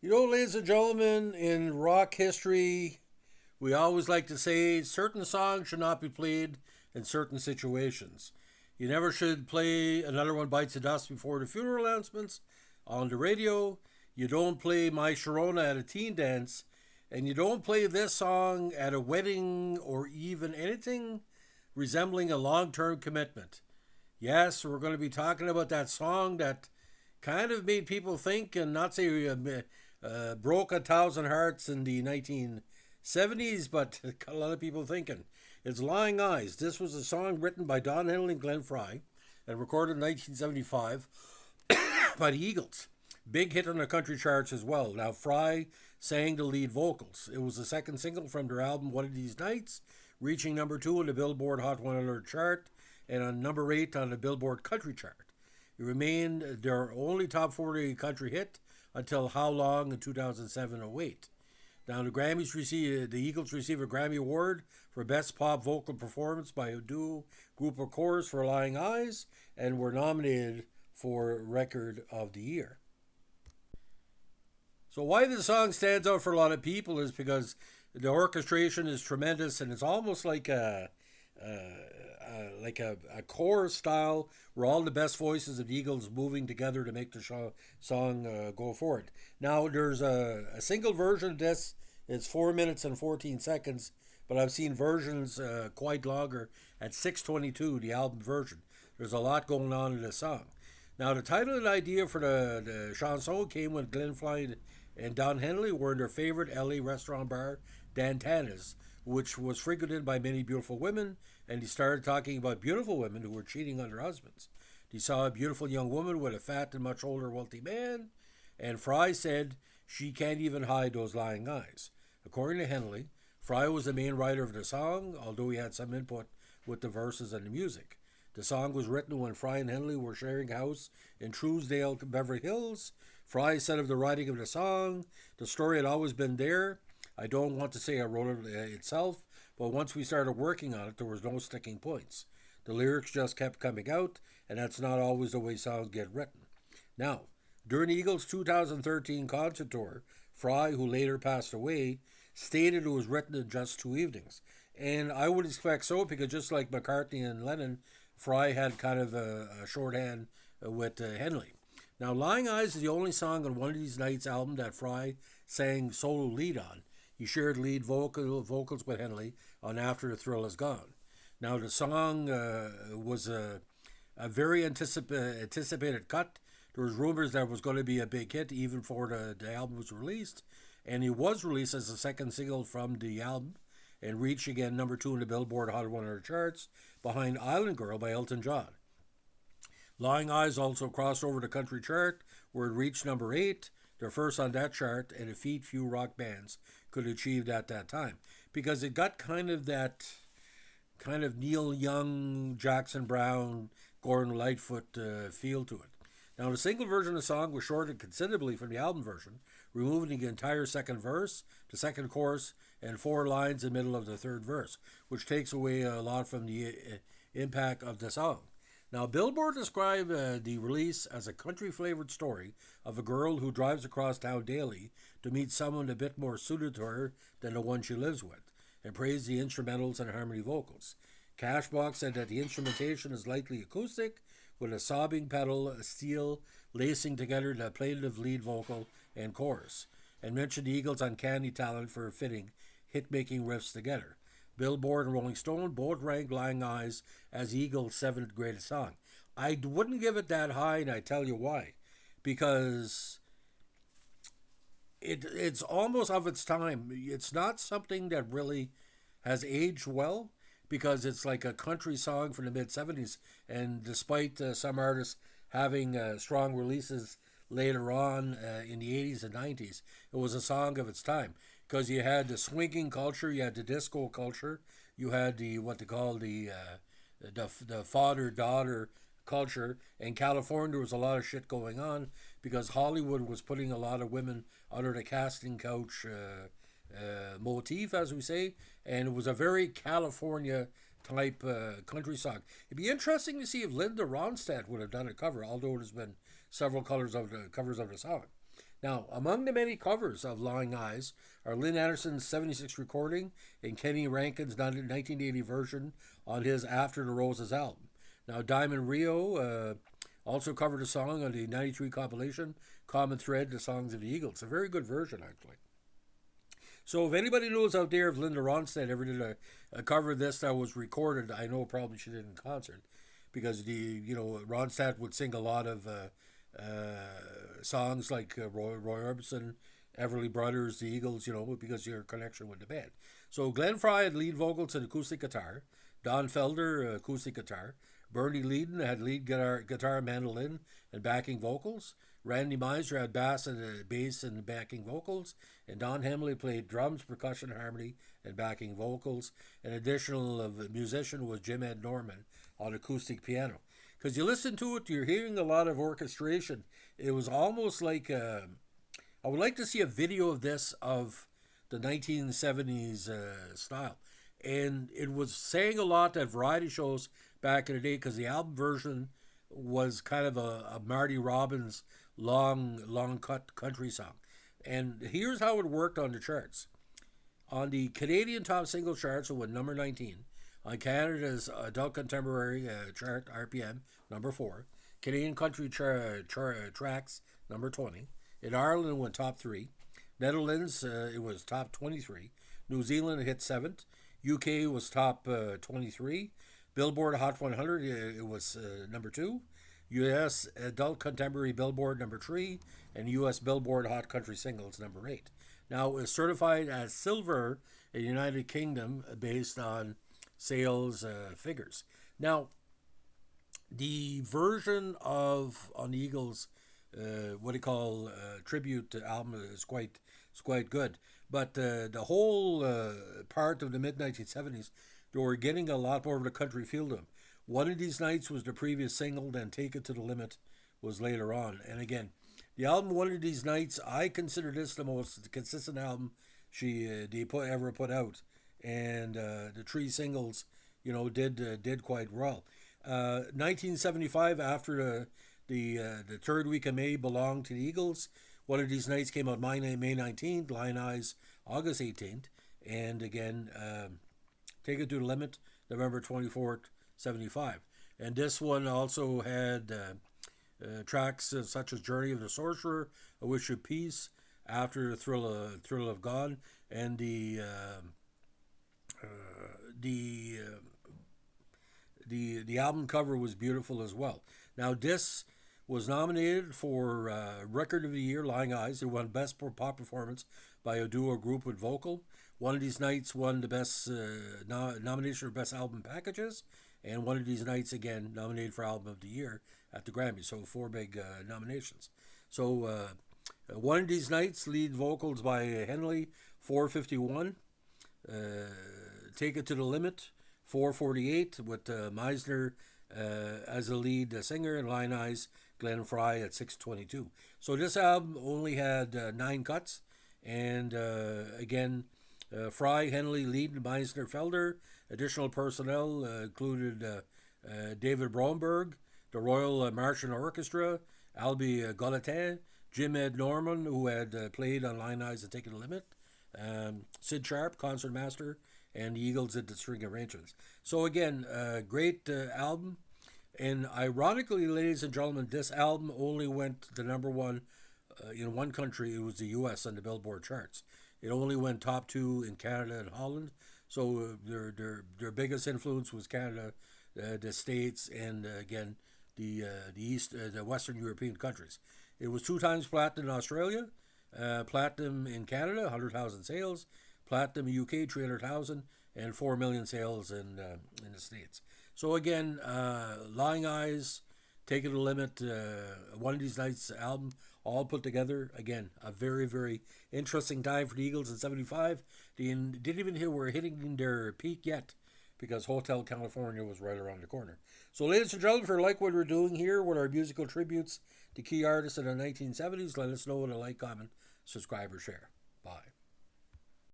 Ladies and gentlemen, in rock history, we always like to say certain songs should not be played in certain situations. You never should play Another One Bites the Dust before the funeral announcements on the radio. You don't play My Sharona at a teen dance. And you don't play this song at a wedding or even anything resembling a long term commitment. Yes, we're going to be talking about that song that kind of made people think and not say broke a thousand hearts in the 1970s, but got a lot of people thinking. It's Lying Eyes. This was a song written by Don Henley and Glenn Frey and recorded in 1975 by the Eagles. Big hit on the country charts as well. Now, Frey sang the lead vocals. It was the second single from their album One of These Nights, reaching number 2 on the Billboard Hot 100 chart and on number 8 on the Billboard Country chart. It remained their only top 40 country hit until How Long in 2007-08. Now, the Eagles received a Grammy Award for Best Pop Vocal Performance by a duo group or chorus for Lying Eyes and were nominated for Record of the Year. So why the song stands out for a lot of people is because the orchestration is tremendous and it's almost like a chorus style where all the best voices of the Eagles moving together to make the song go forward. Now there's a single version of this. It's 4 minutes and 14 seconds, but I've seen versions quite longer at 6:22, the album version. There's a lot going on in this song. Now the title and idea for the chanson came when Glenn Frey and Don Henley were in their favorite LA restaurant bar, Dantana's, which was frequented by many beautiful women, and he started talking about beautiful women who were cheating on their husbands. He saw a beautiful young woman with a fat and much older wealthy man, and Frey said she can't even hide those lying eyes. According to Henley, Frey was the main writer of the song, although he had some input with the verses and the music. The song was written when Frey and Henley were sharing a house in Truesdale, Beverly Hills. Frey said of the writing of the song, the story had always been there. I don't want to say I wrote it itself, but once we started working on it, there was no sticking points. The lyrics just kept coming out, and that's not always the way songs get written. Now, during the Eagles' 2013 concert tour, Frey, who later passed away, stated it was written in just 2 evenings. And I would expect so, because just like McCartney and Lennon, Frey had kind of a shorthand with Henley. Now, Lying Eyes is the only song on One of These Nights album that Frey sang solo lead on. He shared lead vocals with Henley on After the Thrill Is Gone. Now, the song was a very anticipated cut. There was rumors that it was going to be a big hit even before the album was released. And it was released as the second single from the album and reached again number 2 in the Billboard Hot 100 charts behind Island Girl by Elton John. Lying Eyes also crossed over the country chart where it reached number 8, their first on that chart, and a feat few rock bands could achieve at that time. Because it got kind of Neil Young, Jackson Brown, Gordon Lightfoot feel to it. Now the single version of the song was shortened considerably from the album version, removing the entire second verse, the second chorus, and 4 lines in the middle of the third verse, which takes away a lot from the impact of the song. Now, Billboard described the release as a country-flavored story of a girl who drives across town daily to meet someone a bit more suited to her than the one she lives with, and praised the instrumentals and harmony vocals. Cashbox said that the instrumentation is lightly acoustic, with a sobbing pedal, a steel, lacing together the plaintive lead vocal and chorus, and mentioned the Eagles' uncanny talent for fitting hit-making riffs together. Billboard and Rolling Stone both ranked Lying Eyes as Eagles' 7th greatest song. I wouldn't give it that high, and I tell you why. Because it's almost of its time. It's not something that really has aged well, because it's like a country song from the mid-70s, and despite some artists having strong releases later on in the 80s and 90s, it was a song of its time. Because you had the swinging culture, you had the disco culture, you had the what they call the father-daughter culture. In California, there was a lot of shit going on because Hollywood was putting a lot of women under the casting couch motif, as we say, and it was a very California type country song. It'd be interesting to see if Linda Ronstadt would have done a cover, although there's been several covers of the song. Now, among the many covers of Lying Eyes are Lynn Anderson's 76 recording and Kenny Rankin's 1980 version on his After the Roses album. Now, Diamond Rio also covered a song on the 93 compilation, Common Thread, The Songs of the Eagles. A very good version, actually. So if anybody knows out there if Linda Ronstadt ever did a cover of this that was recorded, I know probably she did in concert, because Ronstadt would sing a lot of songs like Roy Orbison, Everly Brothers, the Eagles, because of your connection with the band. So Glenn Frey had lead vocals and acoustic guitar, Don Felder acoustic guitar, Bernie Lyin had lead guitar, mandolin, and backing vocals. Randy Meisner had bass and backing vocals, and Don Henley played drums, percussion, harmony, and backing vocals. An additional musician was Jim Ed Norman on acoustic piano. Because you listen to it, you're hearing a lot of orchestration. It was almost like I would like to see a video of this of the 1970s style. And it was saying a lot at variety shows back in the day, because the album version was kind of a Marty Robbins long cut country song. And here's how it worked on the charts. On the Canadian top single charts, it went number 19. On Canada's adult contemporary chart, RPM, number 4. Canadian country tracks, number 20. In Ireland, it went top 3. Netherlands, it was top 23. New Zealand, it hit 7th. UK was top 23. Billboard Hot 100, it was number 2. U.S. Adult Contemporary Billboard, number 3. And U.S. Billboard Hot Country Singles, number 8. Now, it was certified as silver in the United Kingdom based on sales figures. Now, the version on the Eagles, what they call tribute album, is quite good. But the whole part of the mid-1970s, they were getting a lot more of the country feel to them. One of These Nights was the previous single, then Take It to the Limit was later on. And again, the album One of These Nights, I consider this the most consistent album they ever put out. And the 3 singles, did quite well. 1975, after the third week of May, belonged to the Eagles. One of These Nights came out May 19th, Lying Eyes August 18th, and again, Take It to the Limit, November 24th, 75. And this one also had tracks such as Journey of the Sorcerer, A Wish of Peace, After the Thrill of God, and the album cover was beautiful as well. Now, this was nominated for Record of the Year, Lying Eyes. It won Best Pop Performance by a duo group with vocal. One of These Nights won the best nomination for Best Album Packages. And One of These Nights, again, nominated for Album of the Year at the Grammys. So 4 big nominations. So One of These Nights, lead vocals by Henley, 451. Take It to the Limit, 448, with Meisner as a lead singer, and Lying Eyes, Glenn Frey at 622. So this album only had 9 cuts, and again, Frey, Henley, Lead, Meisner, Felder. Additional personnel included David Bromberg, the Royal Martian Orchestra, Albie Gallatin, Jim Ed Norman, who had played on Lying Eyes and Take It to the Limit, Sid Sharp, concertmaster, and the Eagles did the string arrangements. So again, great album. And ironically, ladies and gentlemen, this album only went to number 1 in one country. It was the U.S. on the Billboard charts. It only went top 2 in Canada and Holland. So their biggest influence was Canada, the States, and again the Western European countries. It was 2 times platinum in Australia, platinum in Canada, 100,000 sales, platinum in UK, 300,000, and 4 million sales in the States. So again, Lying Eyes, Take It to the Limit, One of These Nights album, all put together. Again, a very, very interesting time for the Eagles in 75. They didn't even were hitting their peak yet, because Hotel California was right around the corner. So ladies and gentlemen, if you like what we're doing here with our musical tributes to key artists in the 1970s, let us know with a like, comment, subscribe, or share. Bye.